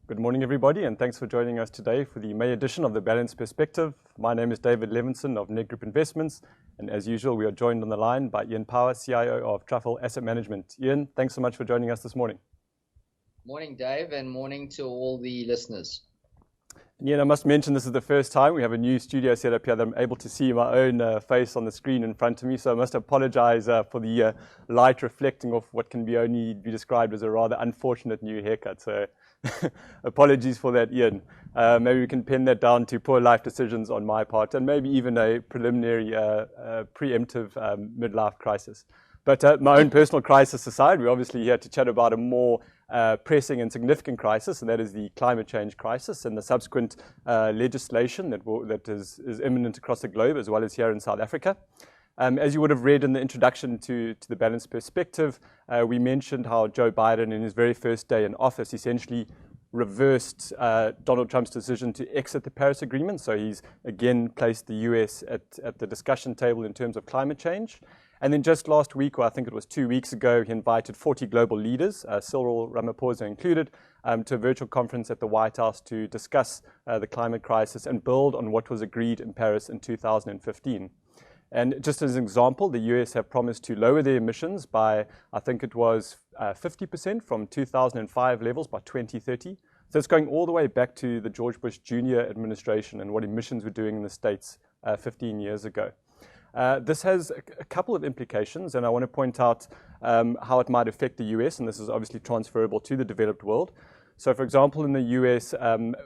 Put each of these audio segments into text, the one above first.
Good morning, everybody, and thanks for joining us today for the May edition of The Balanced Perspective. My name is David Levinson of Ned Group Investments, and as usual, we are joined on the line by Ian Power, CIO of Truffle Asset Management. Ian, thanks so much for joining us this morning. Morning, Dave, and morning to all the listeners. Ian, I must mention this is the first time we have a new studio set up here that I'm able to see my own face on the screen in front of me, so I must apologize for the light reflecting off what can only be described as a rather unfortunate new haircut. So apologies for that, Ian. Maybe we can pin that down to poor life decisions on my part and maybe even a preliminary preemptive midlife crisis. But my own personal crisis aside, we're obviously here to chat about a more pressing and significant crisis, and that is the climate change crisis and the subsequent legislation that is imminent across the globe as well as here in South Africa. As you would have read in the introduction to the Balanced Perspective, we mentioned how Joe Biden in his very first day in office essentially reversed Donald Trump's decision to exit the Paris Agreement. So he's again placed the US at the discussion table in terms of climate change. And then just last week, or I think it was 2 weeks ago, he invited 40 global leaders, Cyril Ramaphosa included, to a virtual conference at the White House to discuss the climate crisis and build on what was agreed in Paris in 2015. And just as an example, the US have promised to lower their emissions by, I think it was 50% from 2005 levels by 2030. So it's going all the way back to the George Bush Jr. administration and what emissions were doing in the States 15 years ago. This has a couple of implications, and I want to point out how it might affect the US, and this is obviously transferable to the developed world. So, for example, in the US,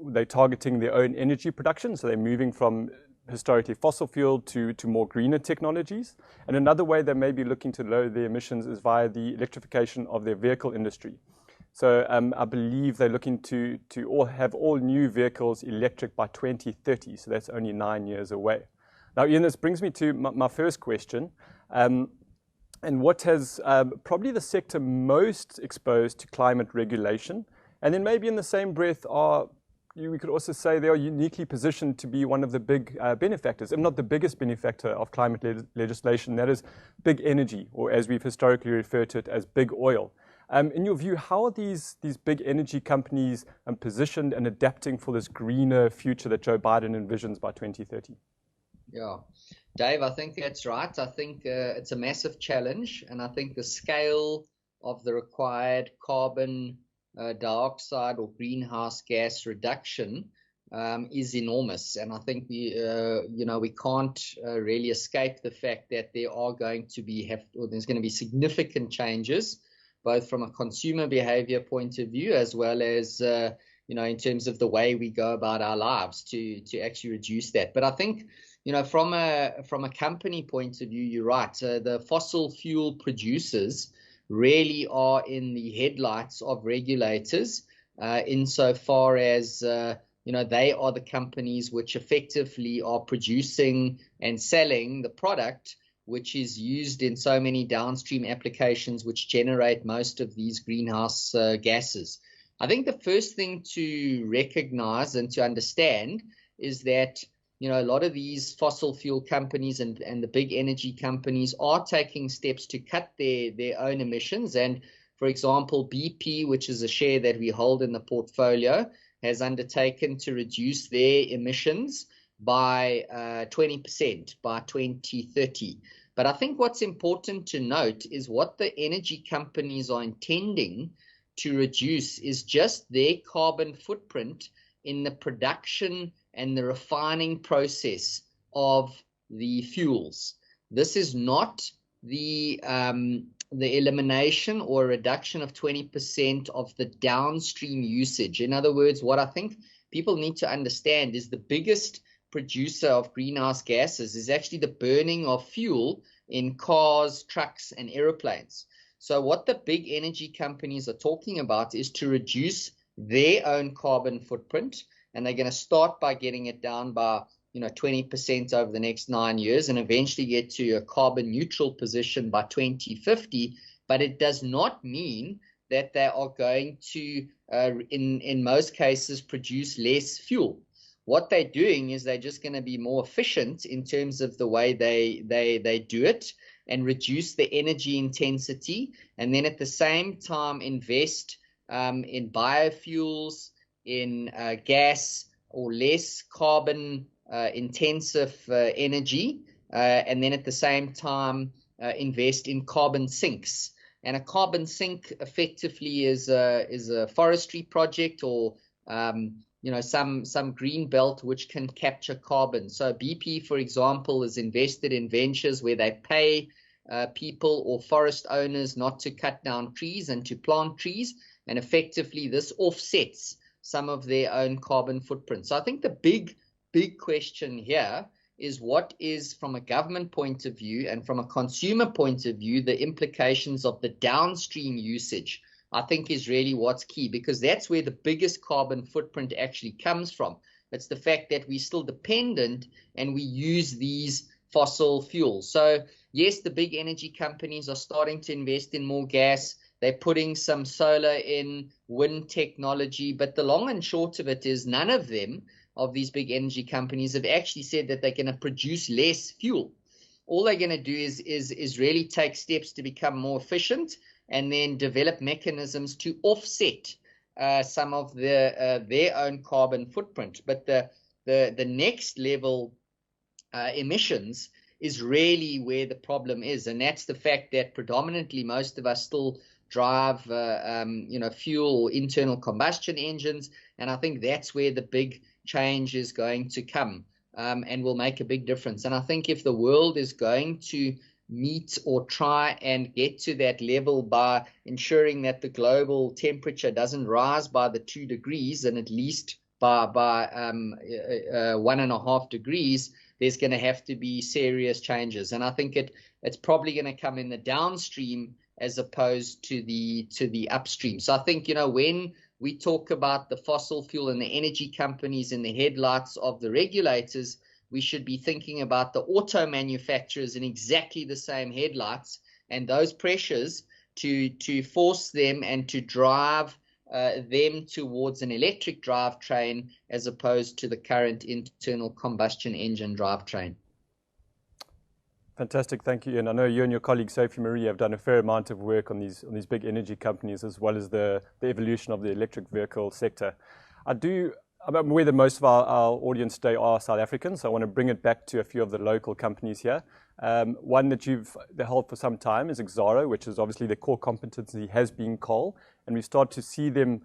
they're targeting their own energy production, so they're moving from historically fossil fuel to more greener technologies. And another way they may be looking to lower their emissions is via the electrification of their vehicle industry. So I believe they're looking to have all new vehicles electric by 2030, so that's only 9 years away. Now, Ian, this brings me to my first question, and what has probably the sector most exposed to climate regulation, and then maybe in the same breath we could also say they are uniquely positioned to be one of the big benefactors, if not the biggest benefactor of climate legislation, that is big energy, or as we've historically referred to it as big oil. In your view, how are these big energy companies positioned and adapting for this greener future that Joe Biden envisions by 2030? Yeah, Dave, I think that's right. I think it's a massive challenge, and I think the scale of the required carbon dioxide or greenhouse gas reduction is enormous. And I think we can't really escape the fact that there are going to be there's going to be significant changes, both from a consumer behavior point of view as well as in terms of the way we go about our lives to actually reduce that. But I think from a company point of view, you're right. The fossil fuel producers really are in the headlights of regulators insofar as they are the companies which effectively are producing and selling the product which is used in so many downstream applications which generate most of these greenhouse gases. I think the first thing to recognize and to understand is that a lot of these fossil fuel companies and the big energy companies are taking steps to cut their own emissions. And for example, BP, which is a share that we hold in the portfolio, has undertaken to reduce their emissions by 20% by 2030. But I think what's important to note is what the energy companies are intending to reduce is just their carbon footprint in the production and the refining process of the fuels. This is not the elimination or reduction of 20% of the downstream usage. In other words, what I think people need to understand is the biggest producer of greenhouse gases is actually the burning of fuel in cars, trucks, and aeroplanes. So what the big energy companies are talking about is to reduce their own carbon footprint, and they're going to start by getting it down by 20% over the next 9 years and eventually get to a carbon neutral position by 2050. But it does not mean that they are going to, in most cases, produce less fuel. What they're doing is they're just going to be more efficient in terms of the way they do it and reduce the energy intensity, and then at the same time invest in biofuels, in gas or less carbon intensive energy, and then at the same time invest in carbon sinks. And a carbon sink effectively is a forestry project, or some green belt which can capture carbon. So BP, for example, is invested in ventures where they pay people or forest owners not to cut down trees and to plant trees, and effectively this offsets some of their own carbon footprint. So I think the big question here is, what is, from a government point of view and from a consumer point of view, the implications of the downstream usage, I think, is really what's key, because that's where the biggest carbon footprint actually comes from. It's the fact that we're still dependent and we use these fossil fuels. So yes, the big energy companies are starting to invest in more gas. They're putting some solar in, wind technology, but the long and short of it is none of them, of these big energy companies, have actually said that they're going to produce less fuel. All they're going to do is really take steps to become more efficient and then develop mechanisms to offset some of their own carbon footprint. But the next level emissions is really where the problem is, and that's the fact that predominantly most of us still drive fuel or internal combustion engines, and I think that's where the big change is going to come, and will make a big difference. And I think if the world is going to meet or try and get to that level by ensuring that the global temperature doesn't rise by the 2 degrees, and at least by 1.5 degrees, there's going to have to be serious changes. And I think it's probably going to come in the downstream as opposed to the upstream. So I think, when we talk about the fossil fuel and the energy companies in the headlights of the regulators, we should be thinking about the auto manufacturers in exactly the same headlights, and those pressures to force them and to drive them towards an electric drivetrain as opposed to the current internal combustion engine drivetrain. Fantastic, thank you. And I know you and your colleague Sophie Marie have done a fair amount of work on these big energy companies, as well as the evolution of the electric vehicle sector. I'm aware that most of our audience today are South Africans, so I want to bring it back to a few of the local companies here. One that you've held for some time is Exxaro, which is obviously the core competency has been coal, and we start to see them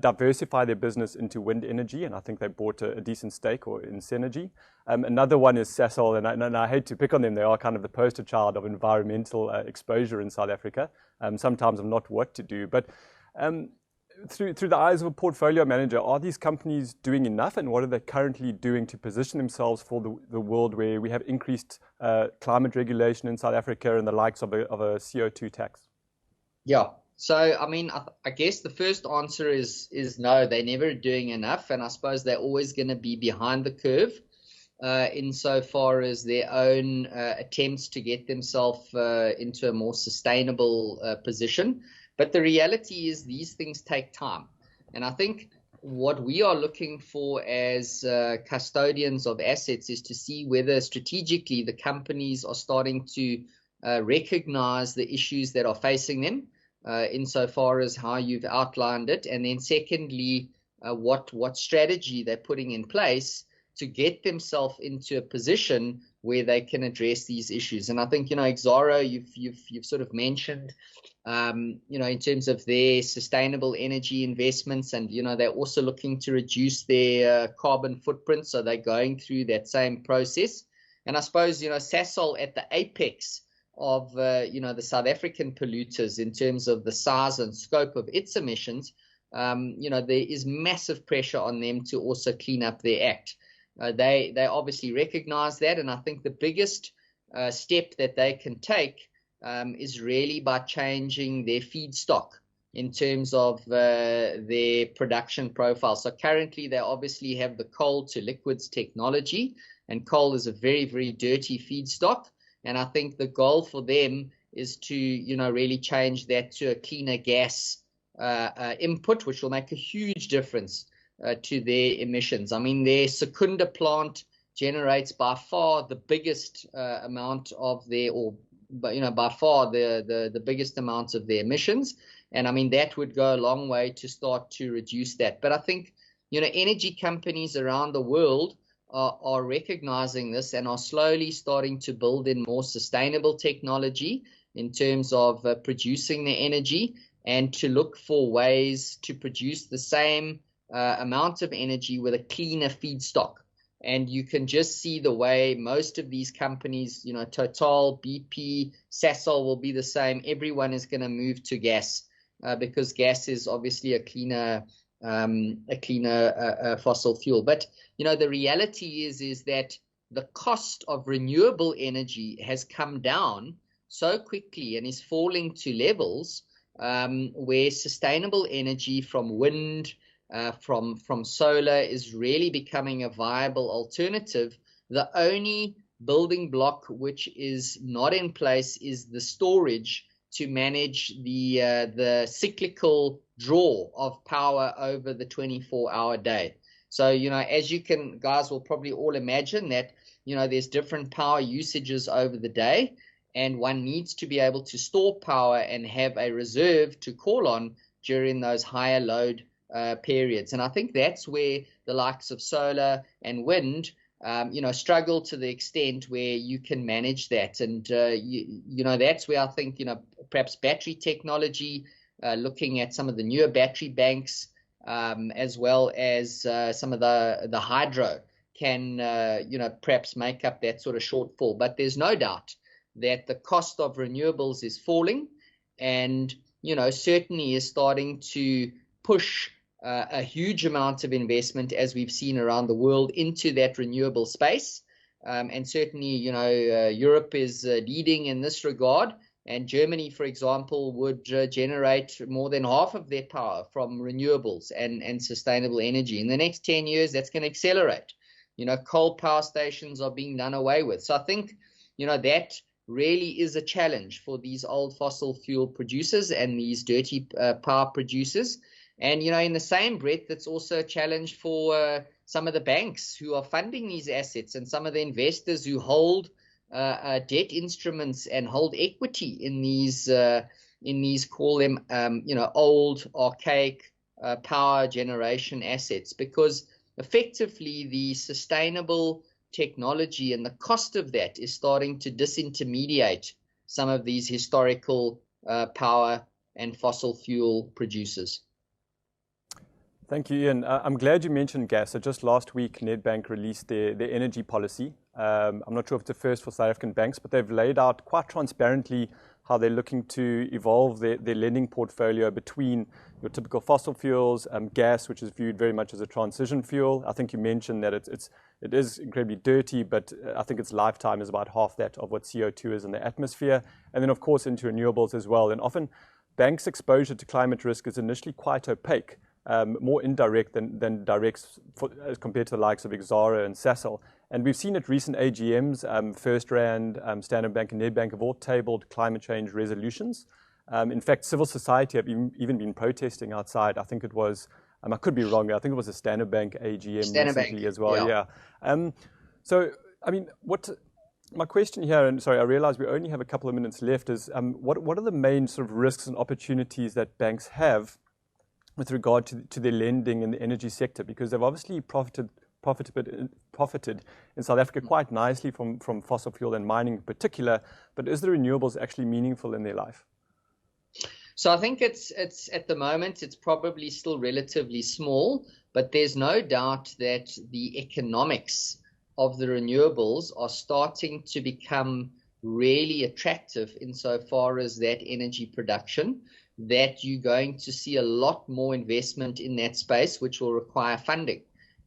diversify their business into wind energy, and I think they bought a decent stake in Synergy. Another one is Sasol, and I hate to pick on them, they are kind of the poster child of environmental exposure in South Africa, sometimes of not what to do. But through the eyes of a portfolio manager, are these companies doing enough, and what are they currently doing to position themselves for the world where we have increased climate regulation in South Africa and the likes of a CO2 tax? Yeah. So, I guess the first answer is no, they're never doing enough, and I suppose they're always going to be behind the curve insofar as their own attempts to get themselves into a more sustainable position. But the reality is these things take time. And I think what we are looking for as custodians of assets is to see whether strategically the companies are starting to recognize the issues that are facing them, insofar as how you've outlined it. And then secondly, what strategy they're putting in place to get themselves into a position where they can address these issues. And I think, Exxaro, you've sort of mentioned, in terms of their sustainable energy investments, and, they're also looking to reduce their carbon footprint. So they're going through that same process. And I suppose, Sasol at the apex of, the South African polluters in terms of the size and scope of its emissions, there is massive pressure on them to also clean up their act. They obviously recognize that, and I think the biggest step that they can take is really by changing their feedstock in terms of their production profile. So currently they obviously have the coal to liquids technology, and coal is a very, very dirty feedstock. And I think the goal for them is to, really change that to a cleaner gas input, which will make a huge difference to their emissions. Their Secunda plant generates by far the biggest amount of their, by far the biggest amounts of their emissions. And that would go a long way to start to reduce that. But I think energy companies around the world are recognizing this and are slowly starting to build in more sustainable technology in terms of producing the energy, and to look for ways to produce the same amount of energy with a cleaner feedstock. And you can just see the way most of these companies, Total, BP, Sasol will be the same. Everyone is going to move to gas because gas is obviously a cleaner fossil fuel. But the reality is that the cost of renewable energy has come down so quickly and is falling to levels where sustainable energy from wind, from solar is really becoming a viable alternative. The only building block which is not in place is the storage to manage the cyclical draw of power over the 24-hour day. So, as you guys will probably all imagine that, there's different power usages over the day, and one needs to be able to store power and have a reserve to call on during those higher load periods. And I think that's where the likes of solar and wind, struggle to the extent where you can manage that. And, that's where I think, perhaps battery technology, looking at some of the newer battery banks, as well as some of the hydro can, perhaps make up that sort of shortfall. But there's no doubt that the cost of renewables is falling and, certainly is starting to push a huge amount of investment, as we've seen around the world, into that renewable space. And certainly, Europe is leading in this regard. And Germany, for example, would generate more than half of their power from renewables and sustainable energy. In the next 10 years, that's going to accelerate. Coal power stations are being done away with. So I think, that really is a challenge for these old fossil fuel producers and these dirty power producers. And, in the same breath, it's also a challenge for some of the banks who are funding these assets and some of the investors who hold debt instruments and hold equity in these call them, old, archaic power generation assets, because effectively the sustainable technology and the cost of that is starting to disintermediate some of these historical power and fossil fuel producers. Thank you, Ian. I'm glad you mentioned gas. So just last week, Nedbank released their energy policy. I'm not sure if it's the first for South African banks, but they've laid out quite transparently how they're looking to evolve their lending portfolio between your typical fossil fuels, gas, which is viewed very much as a transition fuel. I think you mentioned that it is incredibly dirty, but I think its lifetime is about half that of what CO2 is in the atmosphere. And then, of course, into renewables as well. And often, banks' exposure to climate risk is initially quite opaque. More indirect than direct as compared to the likes of Exxaro and Sasol. And we've seen at recent AGMs, First Rand, Standard Bank and Nedbank have all tabled climate change resolutions. In fact, civil society have even been protesting outside. I think it was, I could be wrong, I think it was a Standard Bank AGM recently as well. Yeah. So, my question here, and sorry, I realize we only have a couple of minutes left, is what are the main sort of risks and opportunities that banks have with regard to their lending in the energy sector? Because they've obviously profited in South Africa quite nicely from fossil fuel and mining in particular, but is the renewables actually meaningful in their life? So I think it's at the moment, it's probably still relatively small, but there's no doubt that the economics of the renewables are starting to become really attractive insofar as that energy production, that you're going to see a lot more investment in that space, which will require funding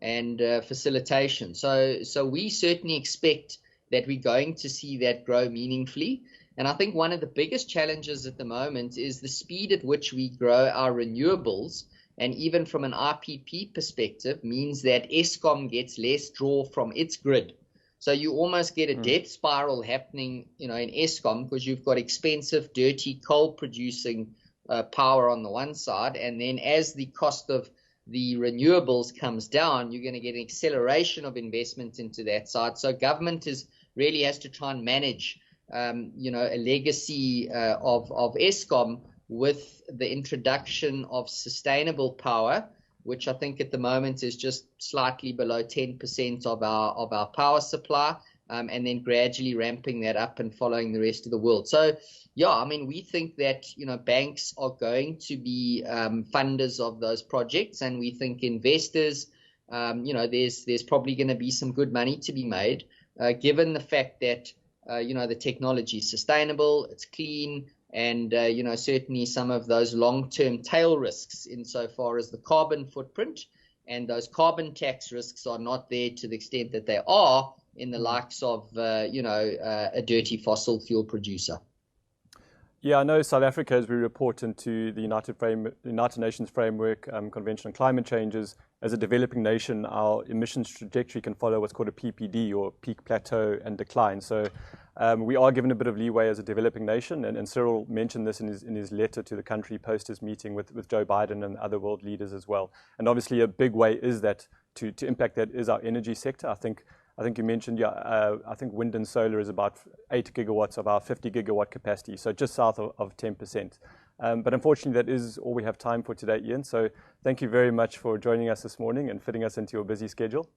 and facilitation. So we certainly expect that we're going to see that grow meaningfully. And I think one of the biggest challenges at the moment is the speed at which we grow our renewables, and even from an IPP perspective, means that Eskom gets less draw from its grid. So you almost get a debt spiral happening, in Eskom, because you've got expensive, dirty coal producing power on the one side, and then as the cost of the renewables comes down, you're going to get an acceleration of investment into that side. So government really has to try and manage, a legacy of Eskom with the introduction of sustainable power which I think at the moment is just slightly below 10% of our power supply, and then gradually ramping that up and following the rest of the world. So, yeah, I mean, we think that, banks are going to be funders of those projects, and we think investors, there's probably going to be some good money to be made, given the fact that, the technology is sustainable, it's clean, and, certainly some of those long-term tail risks insofar as the carbon footprint and those carbon tax risks are not there to the extent that they are in the likes of, a dirty fossil fuel producer. Yeah, I know South Africa, as we report into the United Nations Framework Convention on Climate Changes, as a developing nation, our emissions trajectory can follow what's called a PPD, or peak, plateau, and decline. So we are given a bit of leeway as a developing nation, and Cyril mentioned this in his letter to the country post his meeting with Joe Biden and other world leaders as well. And obviously a big way is that to impact that is our energy sector. I think you mentioned, I think wind and solar is about 8 gigawatts of our 50 gigawatt capacity, so just south of 10%. But unfortunately, that is all we have time for today, Ian. So thank you very much for joining us this morning and fitting us into your busy schedule.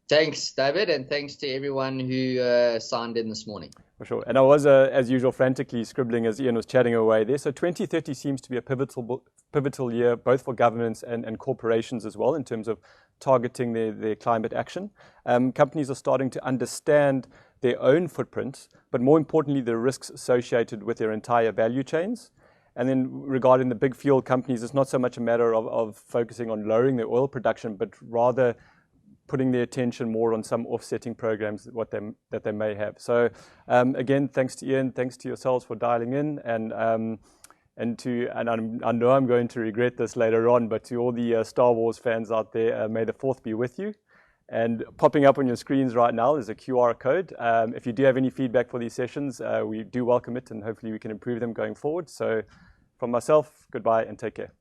Thanks, David, and thanks to everyone who signed in this morning. For sure. And I was, as usual, frantically scribbling as Ian was chatting away there. So 2030 seems to be a pivotal year, both for governments and corporations as well, in terms of targeting their climate action. Companies are starting to understand their own footprints, but more importantly, the risks associated with their entire value chains. And then regarding the big fuel companies, it's not so much a matter of focusing on lowering their oil production, but rather putting their attention more on some offsetting programs that they may have. So again, thanks to Ian, thanks to yourselves for dialing in, and I know I'm going to regret this later on, but to all the Star Wars fans out there, may the 4th be with you. And popping up on your screens right now is a QR code. If you do have any feedback for these sessions, we do welcome it, and hopefully we can improve them going forward. So from myself, goodbye and take care.